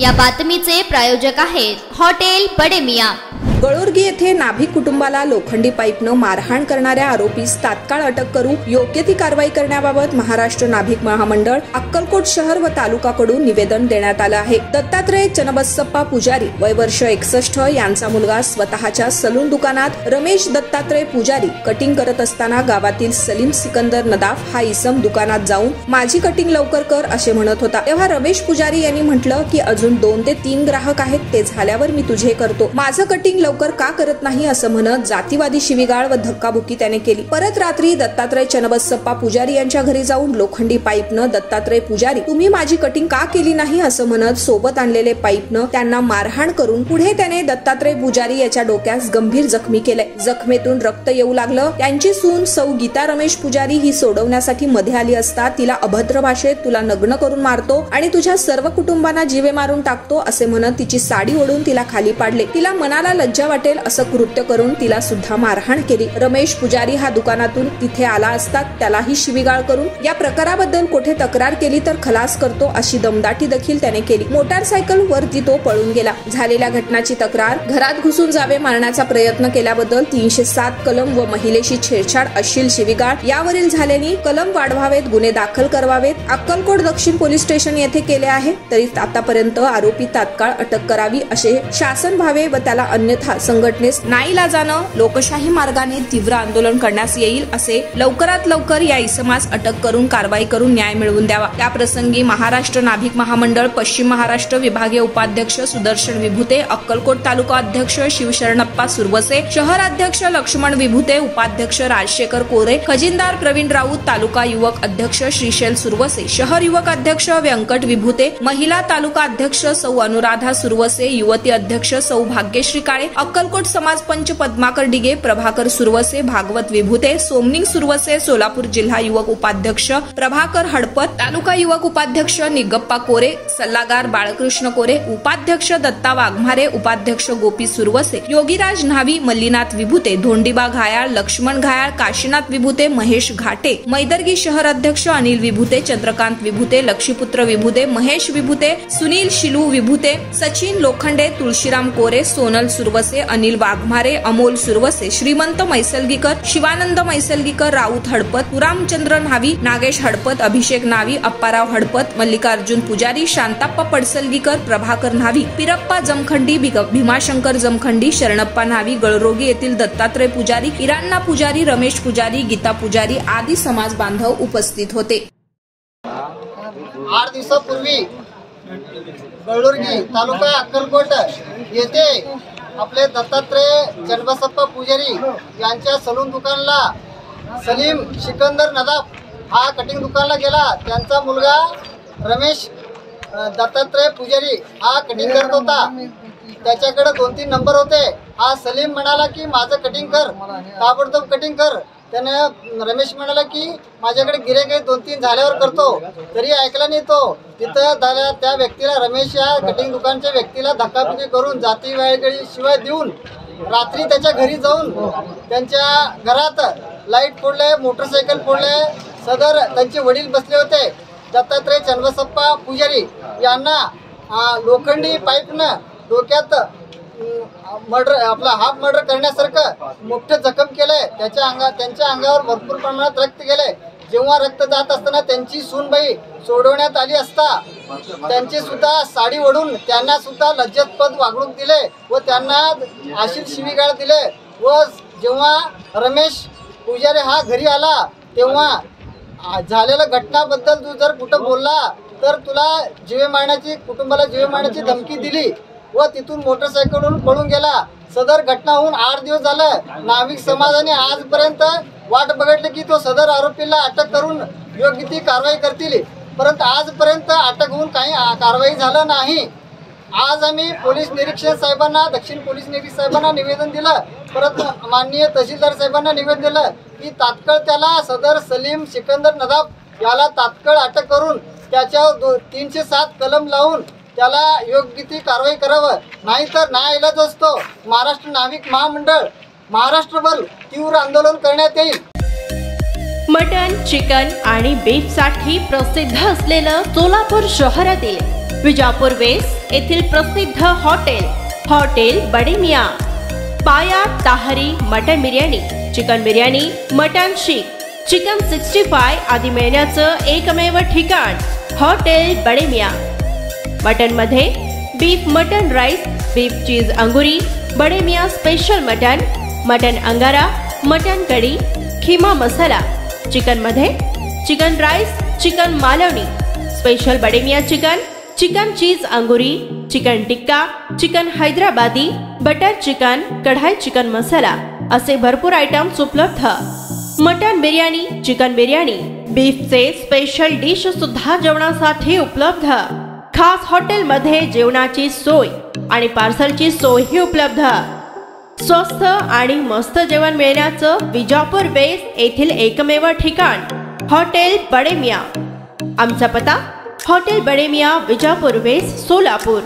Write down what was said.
या बातमीचे प्रायोजक आहेत हॉटेल बडे मियां। गळुर्गी येथे नाभिक कुटुंबाला लोखंडी पाईपनं मारहाण करणाऱ्या आरोपीस तात्काळ अटक करू योग्य ती कारवाई करण्याबाबत महाराष्ट्र नाभिक महामंडळ अक्कलकोट शहर व तालुकाकडून निवेदन देण्यात आलं आहे। दत्तात्रय चन्नबसप्पा पुजारी वय वर्ष 61 यांचा मुलगा स्वतःच्या सलून दुकानात रमेश दत्तात्रय पुजारी कटिंग करत असताना गावातील सलीम सिकंदर नदाफ हा इसम दुकानात जाऊन माझी कटिंग लवकर कर असे म्हणत होता। तेव्हा रमेश पुजारी यांनी म्हटलं की अजून 2 ते 3 ग्राहक आहेत, ते झाल्यावर मी तुझे करतो, माझं कटिंग लवकर का करत नाही असं म्हणत जातीवादी शिवीगाळ व धक्काबुक्की त्याने केली। परत रात्री दत्तात्रय चन्नबसप्पा पुजारी यांच्या घरी जाऊन लोखंडी पाईपनं दत्तात्रय पुजारी तुम्ही माझी कटिंग का केली नाही असं म्हणत सोबत आणलेले पाईपनं त्यांना मारहाण करून पुढे त्याने दत्तात्रय पुजारी याच्या डोक्यास गंभीर जखमी केले। जखमेतून रक्त येऊ लागलं। त्यांची सून सौ गीता रमेश पुजारी ही सोडवण्यासाठी मध्ये आली असता तिला अभद्र भाषेत तुला नग्न करून मारतो आणि तुझ्या सर्व कुटुंबांना जीवे मारून टाकतो असे म्हणत तिची साडी ओढून तिला खाली पाडले। तिला मनाला लज्जा वाटेल असं कृत्य करून तिला सुद्धा मारहाण केली। रमेश पुजारी हा दुकानातून तिथे आला असता त्यालाही शिवीगाळ करून या प्रकाराबद्दल कुठे तक्रार केली तर खलास करतो अशी दमदाटी देखील त्याने केली। मोटारसायकल वरती तो पळून गेला। झालेल्या घटनाची तक्रार घरात घुसून जावे मारण्याचा प्रयत्न केल्याबद्दल 307 कलम व महिलेशी छेडछाड अश्लील शिवीगाळ यावरील झालेली कलम वाढवावेत, गुन्हे दाखल करावेत अक्कलकोट दक्षिण पोलीस स्टेशन येथे केले आहे। तरी आतापर्यंत आरोपी तात्काळ अटक करावी असे शासन व्हावे व त्याला अन्यथा संघटनेस नाईलाजानं लोकशाही मार्गाने तीव्र आंदोलन करण्यास येईल असे लवकरात लवकर या इसमास अटक करून कारवाई करून न्याय मिळवून द्यावा। त्या प्रसंगी महाराष्ट्र नाभिक महामंडळ पश्चिम महाराष्ट्र विभागीय उपाध्यक्ष सुदर्शन विभूते, अक्कलकोट तालुका अध्यक्ष शिवशरणप्पा सुरवसे, शहर अध्यक्ष लक्ष्मण विभूते, उपाध्यक्ष राजशेखर कोरे, खजिनदार प्रवीण राऊत, तालुका युवक अध्यक्ष श्रीशैल सुरवसे, शहर युवक अध्यक्ष व्यंकट विभूते, महिला तालुका अध्यक्ष सौ अनुराधा सुरवसे, युवती अध्यक्ष सौ भाग्यश्री काळे, अक्कलकोट समाज पंच पद्माकर डिगे, प्रभाकर सुरवसे, भागवत विभूते, सोमनिंग सुरवसे, सोलापूर जिल्हा युवक उपाध्यक्ष प्रभाकर हडपत, तालुका युवक उपाध्यक्ष निगप्पा कोरे, सल्लागार बाळकृष्ण कोरे, उपाध्यक्ष दत्ता वाघमारे, उपाध्यक्ष गोपी सुरवसे, योगीराज न्हावी, मल्लीनाथ विभूते, धोंडीबा घायाळ, लक्ष्मण घायाळ, काशीनाथ विभूते, महेश घाटे, मैदर्गी शहर अध्यक्ष अनिल विभूते, चंद्रकांत विभूते, लक्षीपुत्र विभूते, महेश विभूते, सुनील शिलू विभूते, सचिन लोखंडे, तुळशीराम कोरे, सोनल सुरवसे, अनिल वाघमारे, अमोल सुरवसे, श्रीमंत मैसलगीकर, शिवानंद मैसलगीकर, राऊत हडपत, रामचंद्र न्हावी, नागेश हडपत, अभिषेक न्हावी, अप्पाराव हडपत, मल्लिकार्जुन पुजारी, शांताप्पा पडसलगीकर, प्रभाकर न्हावी, पिरप्पा जमखंडी, भीमाशंकर जमखंडी, शरणप्पा न्हावी, गळरोगी येथील दत्तात्रय पुजारी, इरान्ना पुजारी, रमेश पुजारी, गीता पुजारी आदी समाज बांधव उपस्थित होते। 8 दिवसापूर्वी गळुर्गी तालुका अक्कलकोट येथे आपले दत्तात्रय चन्नबसप्पा पुजारी यांच्या सलून दुकानला सलीम सिकंदर नदाफ हा कटिंग दुकानला गेला। त्यांचा मुलगा रमेश दत्तात्रय पुजारी हा कटिंग करत होता। त्याच्याकडे 2-3 नंबर होते। हा सलीम म्हणाला की माझं कटिंग कर, ताबडतोब कटिंग कर। त्याने रमेश म्हणाला की माझ्याकडे गिऱ्हाईक 2-3 झाल्यावर करतो, तरी ऐकला नाही तो। तिथं त्या व्यक्तीला रमेश या कटिंग दुकानच्या व्यक्तीला धक्काबुक्की करून जाती वेळगळी शिवाय देऊन रात्री त्याच्या घरी जाऊन त्यांच्या घरात लाईट फोडले, मोटरसायकल फोडले। सदर त्यांचे वडील बसले होते। दत्तात्रय चन्नबसप्पा पुजारी यांना लोखंडी पाईपनं डोक्यात मर्डर आपला हाफ मर्डर करण्यासारखं मोठं जखम केलंय। त्यांच्या अंगावर भरपूर प्रमाणात रक्त गेले। जेव्हा रक्त जात असताना त्यांची सूनबाई सोडवण्यात आली असता त्यांची सुद्धा साडी ओढून त्यांना सुद्धा लज्जतपद वागणूक दिले व त्यांना अश्लील शिवीगाळ दिले। व जेव्हा रमेश पुजारी हा घरी आला तेव्हा झालेल्या घटनाबद्दल तू जर कुठं बोलला तर तुला जीवे मारण्याची, कुटुंबाला जीवे मारण्याची धमकी दिली व तिथून मोटरसायकलवरून पळून गेला। सदर घटना होऊन 8 दिवस झालं। नाभिक समाजाने आजपर्यंत वाट बघितली की तो सदर आरोपीला अटक करून योग्य ती कारवाई करतील, परंतु आजपर्यंत अटक होऊन काही कारवाई झालं नाही। आज आम्ही पोलीस निरीक्षक साहेबांना, दक्षिण पोलीस निरीक्षक साहेबांना निवेदन दिलं, परत माननीय तहसीलदार साहेबांना निवेदन दिलं की तात्काळ त्याला सदर सलीम सिकंदर नदाफ याला तात्काळ अटक करून त्याच्यावर 307 कलम लावून त्याला योग्य ती कारवाई करावं, नाहीतर नाईलाज असतो महाराष्ट्र नाभिक महामंडळ महाराष्ट्रभर तीव्र आंदोलन करण्यात येईल। मटन, चिकन आणि बीफसाठी प्रसिद्ध असलेलं सोलापूर शहरातील विजापूर वेस्ट येथील प्रसिद्ध hotel Bade Miyan. Paya tahari mutton biryani, chicken biryani, mutton seekh, chicken 65 आदी मिळण्याचं एकमेव ठिकाण हॉटेल बडे मियाँ। मटन मध्ये beef mutton rice, beef cheese अंगुरी, Bade Miyan special mutton, mutton अंगारा, मटन कढी, खीमा मसाला। चिकन मध्ये chicken rice, chicken Malvani, special Bade Miyan chicken, chicken cheese अंगुरी, chicken tikka, chicken Hyderabadi, butter chicken, kadai chicken masala असे भरपूर आयटम्स उपलब्ध। मटन बिर्याणी, चिकन बिर्याणी, बीफचे स्पेशल डिश सुद्धा जेवणासाठी उपलब्ध। खास हॉटेलमध्ये जेवणाची सोय आणि पार्सलची सोयही उपलब्ध। स्वस्त आणि मस्त जेवण मिळण्याचं विजापूर वेस्ट येथील एकमेव ठिकाण हॉटेल बडे मियाँ। आमचा पत्ता हॉटेल बडे मियाँ, विजापूर वेस्ट, सोलापूर।